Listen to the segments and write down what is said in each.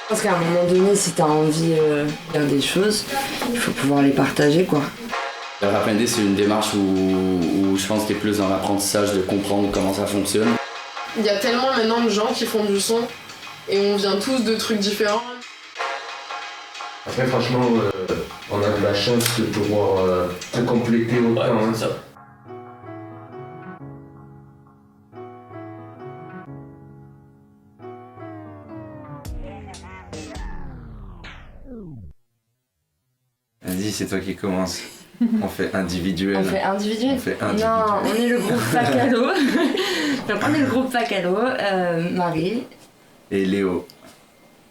Parce qu'à un moment donné, si t'as envie de faire des choses, il faut pouvoir les partager, quoi. Le rap indé, c'est une démarche où je pense qu'il est plus dans l'apprentissage de comprendre comment ça fonctionne. Il y a tellement maintenant de gens qui font du son et on vient tous de trucs différents. Après, franchement, on a de la chance de pouvoir se compléter autant. Ouais, ça. Vas-y, c'est toi qui commence. On fait individuel. On fait individuel. On fait individuel. Non, on est le groupe Pacalo. Donc on est le groupe Pacalo, Marie. Et Léo.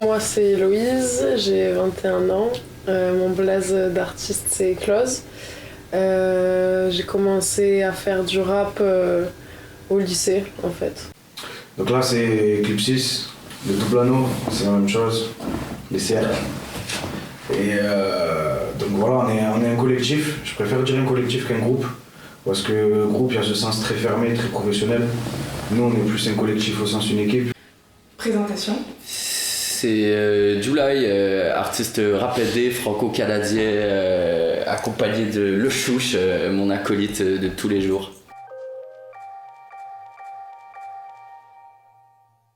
Moi c'est Héloïse, j'ai 21 ans. Mon blaze d'artiste c'est Close. J'ai commencé à faire du rap au lycée en fait. Donc là c'est Clip 6, le double anneau, c'est la même chose, les cercles. Et donc voilà, on est un collectif, je préfère dire un collectif qu'un groupe, parce que le groupe il y a ce sens très fermé, très professionnel. Nous on est plus un collectif au sens d'une équipe. Présentation. C'est July, artiste rap indé franco-canadien, accompagné de Le Chouche, mon acolyte de tous les jours.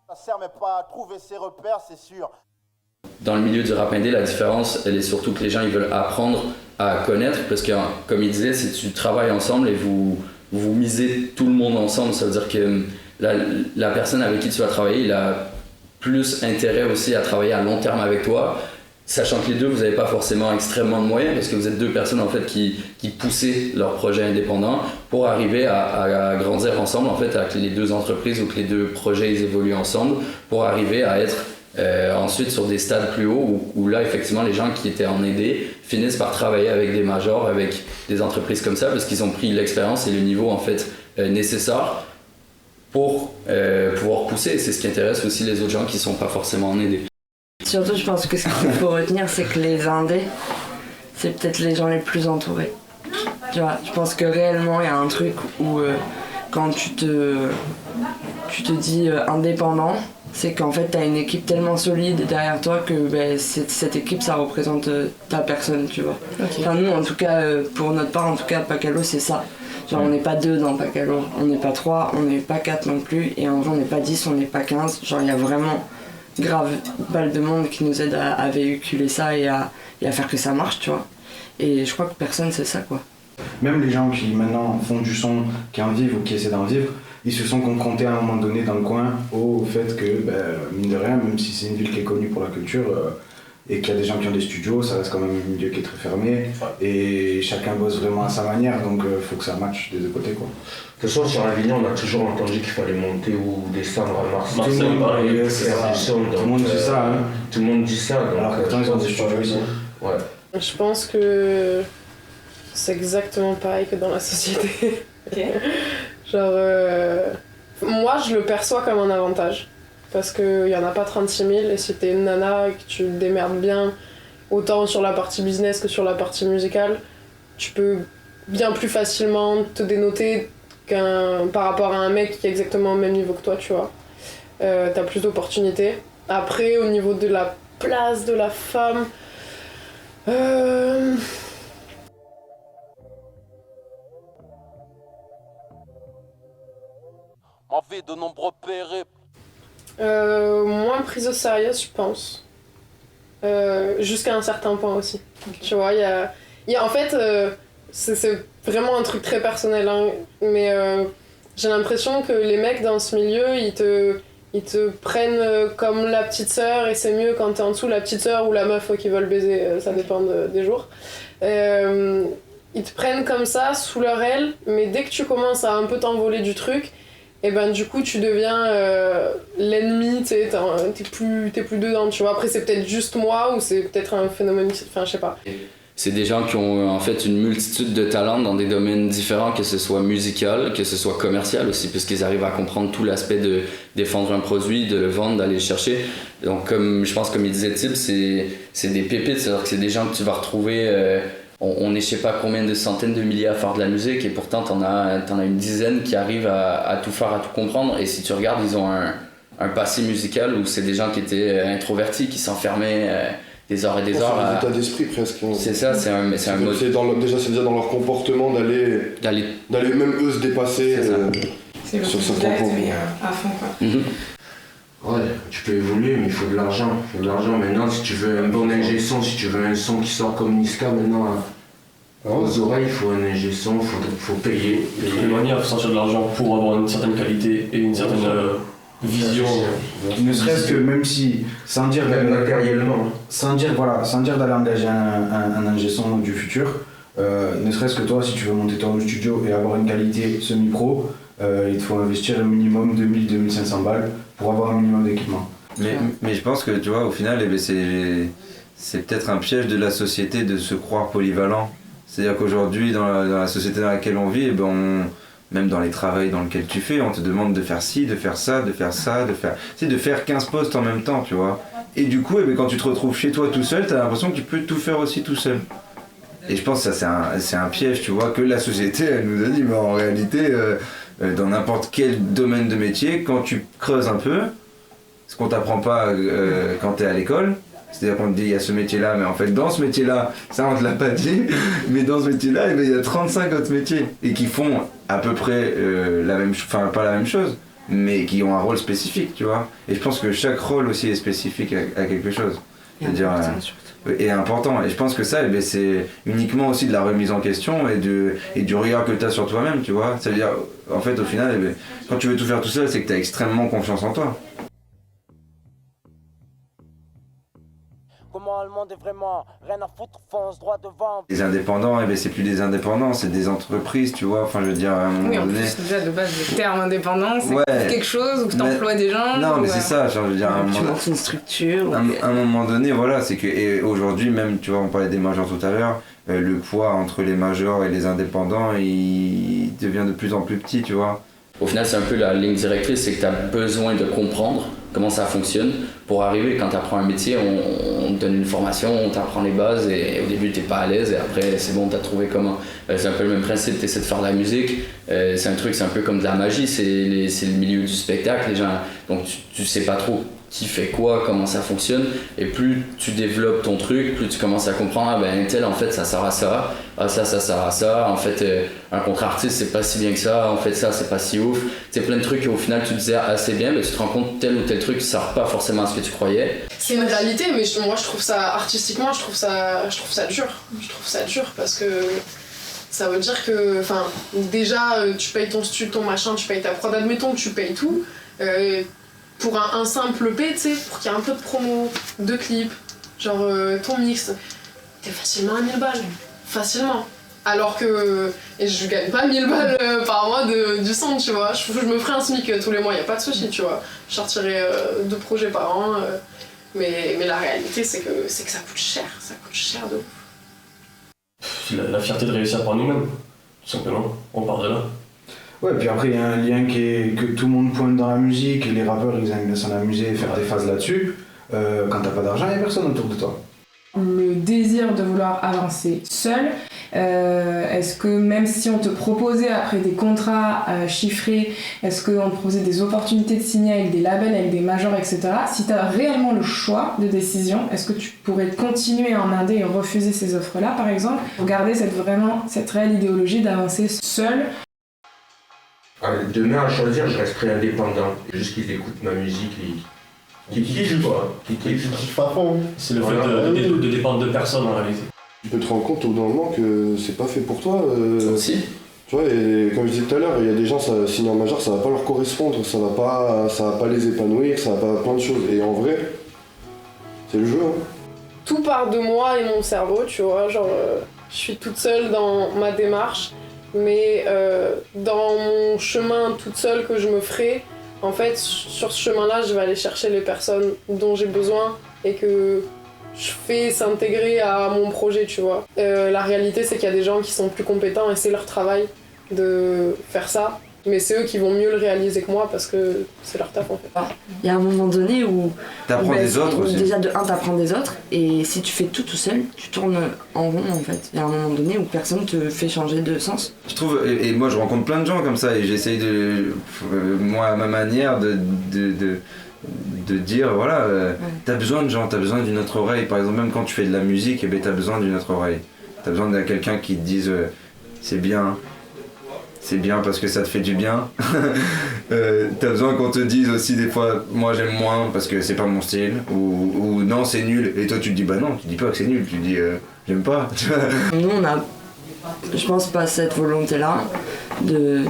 Ça sert mais pas à trouver ses repères, c'est sûr. Dans le milieu du rap indé, la différence, elle est surtout que les gens ils veulent apprendre à connaître, parce que comme il disait, c'est tu travailles ensemble et vous misez tout le monde ensemble. Ça veut dire que la personne avec qui tu vas travailler, il a plus intérêt aussi à travailler à long terme avec toi, sachant que les deux, vous n'avez pas forcément extrêmement de moyens, parce que vous êtes deux personnes en fait qui poussaient leur projet indépendant pour arriver à grandir ensemble, en fait, avec les deux entreprises ou que les deux projets ils évoluent ensemble, pour arriver à être ensuite sur des stades plus hauts où là effectivement les gens qui étaient en aidés finissent par travailler avec des majors, avec des entreprises comme ça, parce qu'ils ont pris l'expérience et le niveau en fait nécessaire pour pouvoir pousser. C'est ce qui intéresse aussi les autres gens qui sont pas forcément en aidés. Surtout je pense que ce qu'il faut retenir c'est que les indés, c'est peut-être les gens les plus entourés. Tu vois, je pense que réellement il y a un truc où quand tu te dis indépendant, c'est qu'en fait t'as une équipe tellement solide derrière toi que cette équipe ça représente ta personne, tu vois. Okay. Enfin nous en tout cas, pour notre part en tout cas Pacalo c'est ça. Genre on n'est pas 2 dans Pacalo, on n'est pas 3, on n'est pas 4 non plus, et en vrai on n'est pas 10, on n'est pas 15. Genre il y a vraiment grave balle de monde qui nous aide à véhiculer ça et à faire que ça marche, tu vois. Et je crois que personne sait ça, quoi. Même les gens qui maintenant font du son, qui en vivent ou qui essaient d'en vivre, ils se sont confrontés à un moment donné dans le coin au fait que, mine de rien, même si c'est une ville qui est connue pour la culture et qu'il y a des gens qui ont des studios, ça reste quand même un milieu qui est très fermé et chacun bosse vraiment à sa manière, donc faut que ça matche des deux côtés, quoi. De toute façon, sur Avignon, on a toujours entendu qu'il fallait monter ou descendre à Marseille. Marseille, tout le monde pareil, faire du son, tout le monde dit ça, hein. Tout le monde dit ça. Donc, alors pourtant ils ont des studios ici. Ouais. Je pense que c'est exactement pareil que dans la société. Okay. Genre, moi je le perçois comme un avantage. Parce qu'il n'y en a pas 36 000 et si t'es une nana et que tu te démerdes bien, autant sur la partie business que sur la partie musicale, tu peux bien plus facilement te dénoter par rapport à un mec qui est exactement au même niveau que toi, tu vois. T'as plus d'opportunités. Après, au niveau de la place de la femme, En fait, de nombreux périples. moins prise au sérieux, je pense. Jusqu'à un certain point aussi. Okay. Tu vois, il y a en fait, c'est vraiment un truc très personnel, hein, mais j'ai l'impression que les mecs dans ce milieu, ils te prennent comme la petite sœur et c'est mieux quand t'es en dessous la petite sœur ou la meuf qui veulent baiser, ça dépend des jours. Ils te prennent comme ça, sous leur aile, mais dès que tu commences à un peu t'envoler du truc, et ben du coup tu deviens l'ennemi, tu sais, t'es plus dedans, tu vois. Après c'est peut-être juste moi ou c'est peut-être un phénomène, enfin je sais pas. C'est des gens qui ont en fait une multitude de talents dans des domaines différents, que ce soit musical, que ce soit commercial aussi, puisqu'ils arrivent à comprendre tout l'aspect de défendre un produit, de le vendre, d'aller le chercher. Donc comme je pense comme il disait Tip, c'est des pépites, c'est-à-dire que c'est des gens que tu vas retrouver. On est je sais pas combien de centaines de milliers à faire de la musique et pourtant t'en as une dizaine qui arrivent à tout faire, à tout comprendre. Et si tu regardes, ils ont un passé musical où c'est des gens qui étaient introvertis, qui s'enfermaient des heures et des heures. C'est un état d'esprit presque. Hein. C'est ça, c'est un mode. C'est déjà dans leur comportement d'aller même eux se dépasser sur certains points. À fond quoi. Ouais, tu peux évoluer, mais il faut de l'argent. Il faut de l'argent. Maintenant, si tu veux un bon ingé son, si tu veux un son qui sort comme Niska, maintenant, aux oreilles, il faut un ingé son, faut payer. De toute manière, il faut sortir de l'argent pour avoir une certaine qualité et une certaine vision. Ne serait-ce que même si, sans dire matériellement, sans dire d'aller engager un ingé son du futur, ne serait-ce que toi, si tu veux monter ton studio et avoir une qualité semi-pro, il te faut investir un minimum 2000-2500 balles pour avoir un minimum d'équipement. Mais je pense que tu vois, au final, c'est peut-être un piège de la société de se croire polyvalent. C'est-à-dire qu'aujourd'hui, dans la société dans laquelle on vit, même dans les travails dans lesquels tu fais, on te demande de faire ci, de faire ça, de faire 15 postes en même temps, tu vois. Et du coup, quand tu te retrouves chez toi tout seul, t'as l'impression que tu peux tout faire aussi tout seul. Et je pense que ça, c'est un piège, tu vois, que la société, elle nous a dit, mais en réalité, dans n'importe quel domaine de métier, quand tu creuses un peu, ce qu'on t'apprend pas quand t'es à l'école, c'est-à-dire qu'on te dit il y a ce métier-là, mais en fait dans ce métier-là, ça on te l'a pas dit, mais dans ce métier-là, il y a 35 autres métiers et qui font à peu près pas la même chose, mais qui ont un rôle spécifique, tu vois. Et je pense que chaque rôle aussi est spécifique à quelque chose. C'est-à-dire et important. Et je pense que ça, c'est uniquement aussi de la remise en question et du regard que tu as sur toi-même, tu vois. Ça veut dire, en fait, au final, quand tu veux tout faire tout seul, c'est que tu as extrêmement confiance en toi. Comment le monde est vraiment rien à foutre, fonce droit devant. Les indépendants, c'est plus des indépendants, c'est des entreprises, tu vois. Enfin, je veux dire, à un moment Oui, en donné. plus, déjà de base, le terme indépendant, c'est Ouais. quelque chose où tu emploies des gens. Non, mais c'est ça, genre, je veux dire, à un Tu moment montes une structure. à un moment donné, voilà, c'est que et aujourd'hui même, tu vois, on parlait des majors tout à l'heure, le poids entre les majors et les indépendants, il devient de plus en plus petit, tu vois. Au final, c'est un peu la ligne directrice, c'est que tu as besoin de comprendre comment ça fonctionne pour arriver. Quand tu apprends un métier, on te donne une formation, on t'apprend les bases et au début tu n'es pas à l'aise et après c'est bon, tu as trouvé comment. C'est un peu le même principe, tu essaies de faire de la musique, c'est un peu comme de la magie, c'est le milieu du spectacle, les gens, donc tu sais pas trop qui fait quoi, comment ça fonctionne, et plus tu développes ton truc, plus tu commences à comprendre, tel en fait ça sert à ça, ça sert à ça, en fait un contrat artiste c'est pas si bien que ça, en fait ça c'est pas si ouf, c'est plein de trucs et au final tu te disais assez bien, mais tu te rends compte tel ou tel truc ça sert pas forcément à ce que tu croyais. C'est une réalité, mais moi je trouve ça, artistiquement, je trouve ça dur. Je trouve ça dur parce que ça veut dire que, déjà tu payes ton studio, ton machin, tu payes ta prod, admettons que tu payes tout. Pour un simple P, tu sais, pour qu'il y ait un peu de promo, de clips, genre ton mix, t'es facilement à 1000 balles. Facilement. Alors que je gagne pas 1000 balles par mois du son, tu vois. Je me ferai un SMIC tous les mois, y a pas de souci, tu vois. Je sortirai 2 projets par an. Mais la réalité, c'est que ça coûte cher. Ça coûte cher de ouf. La fierté de réussir par nous-mêmes, tout simplement. On part de là. Ouais, puis après il y a un lien que tout le monde pointe dans la musique, et les rappeurs ils aiment bien s'en amuser et faire des phases là-dessus. Quand t'as pas d'argent, il n'y a personne autour de toi. Le désir de vouloir avancer seul, est-ce que même si on te proposait après des contrats chiffrés, est-ce qu'on te proposait des opportunités de signer avec des labels, avec des majors, etc., si tu as réellement le choix de décision, est-ce que tu pourrais continuer en indé et refuser ces offres-là par exemple, pour garder cette réelle idéologie d'avancer seul? Demain, à choisir, je resterai indépendant. Juste qu'ils écoutent ma musique, qu'ils kiffent, quoi. Qu'ils kiffent. C'est le fait de dépendre de personne en réalité. Tu peux te rendre compte au bout d'un moment que c'est pas fait pour toi. Ça aussi. Tu vois, et comme je disais tout à l'heure, il y a des gens, signer un major, ça va pas leur correspondre, ça va pas les épanouir, ça va pas plein de choses. Et en vrai, c'est le jeu, hein. Tout part de moi et mon cerveau, tu vois, genre je suis toute seule dans ma démarche. Mais dans mon chemin toute seule que je me ferai, en fait, sur ce chemin-là, je vais aller chercher les personnes dont j'ai besoin et que je fais s'intégrer à mon projet, tu vois. La réalité, c'est qu'il y a des gens qui sont plus compétents et c'est leur travail de faire ça. Mais c'est eux qui vont mieux le réaliser que moi parce que c'est leur taf en fait. Il y a un moment donné où T'apprends des autres aussi. Déjà de 1 t'apprends des autres et si tu fais tout seul, tu tournes en rond en fait. Il y a un moment donné où personne te fait changer de sens. Je trouve, et moi je rencontre plein de gens comme ça et j'essaye de, moi à ma manière, de dire voilà, t'as besoin de gens, t'as besoin d'une autre oreille. Par exemple, même quand tu fais de la musique, eh ben, t'as besoin d'une autre oreille. T'as besoin de quelqu'un qui te dise c'est bien parce que ça te fait du bien. T'as besoin qu'on te dise aussi des fois moi j'aime moins parce que c'est pas mon style ou non c'est nul et toi tu te dis bah non, tu dis pas que c'est nul, tu dis j'aime pas. Nous on a, je pense, pas cette volonté là de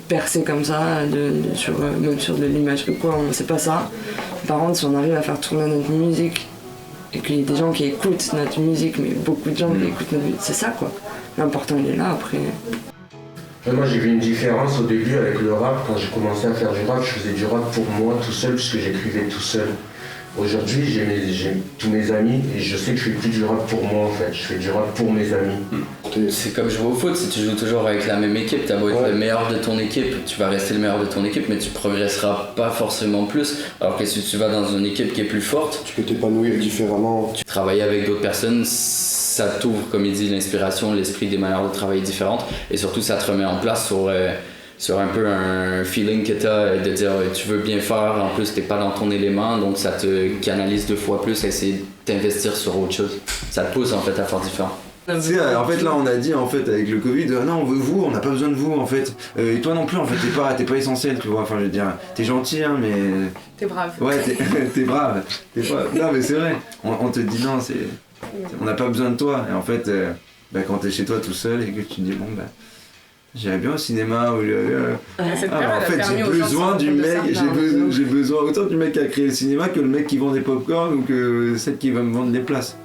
percer comme ça, même sur de l'image ou quoi, c'est pas ça. Par contre si on arrive à faire tourner notre musique et qu'il y ait des gens qui écoutent notre musique, mais beaucoup de gens qui écoutent notre musique, c'est ça quoi. L'important il est là après. Moi j'ai vu une différence au début avec le rap. Quand j'ai commencé à faire du rap, je faisais du rap pour moi tout seul puisque j'écrivais tout seul. Aujourd'hui j'ai tous mes amis et je sais que je fais plus du rap pour moi en fait, je fais du rap pour mes amis. C'est comme jouer au foot, si tu joues toujours avec la même équipe, t'as beau être le meilleur de ton équipe, tu vas rester le meilleur de ton équipe mais tu progresseras pas forcément plus. Alors que si tu vas dans une équipe qui est plus forte, tu peux t'épanouir différemment. Tu travailles avec d'autres personnes, ça t'ouvre, comme il dit, l'inspiration, l'esprit, des manières de travailler différentes et surtout ça te remet en place sur un peu un feeling que t'as de dire tu veux bien faire, en plus t'es pas dans ton élément donc ça te canalise 2 fois plus à essayer de t'investir sur autre chose. Ça te pousse en fait à faire différent. En fait là on a dit en fait avec le Covid non on veut vous, on n'a pas besoin de vous en fait et toi non plus en fait t'es pas essentiel tu vois, enfin je veux dire t'es gentil hein mais... T'es brave. Ouais t'es brave, non mais c'est vrai, on te dit non on n'a pas besoin de toi et en fait quand t'es chez toi tout seul et que tu te dis bon j'irais bien au cinéma ou en fait j'ai besoin du mec, j'ai besoin autant du mec qui a créé le cinéma que le mec qui vend des pop-corn ou que celle qui va me vendre des places.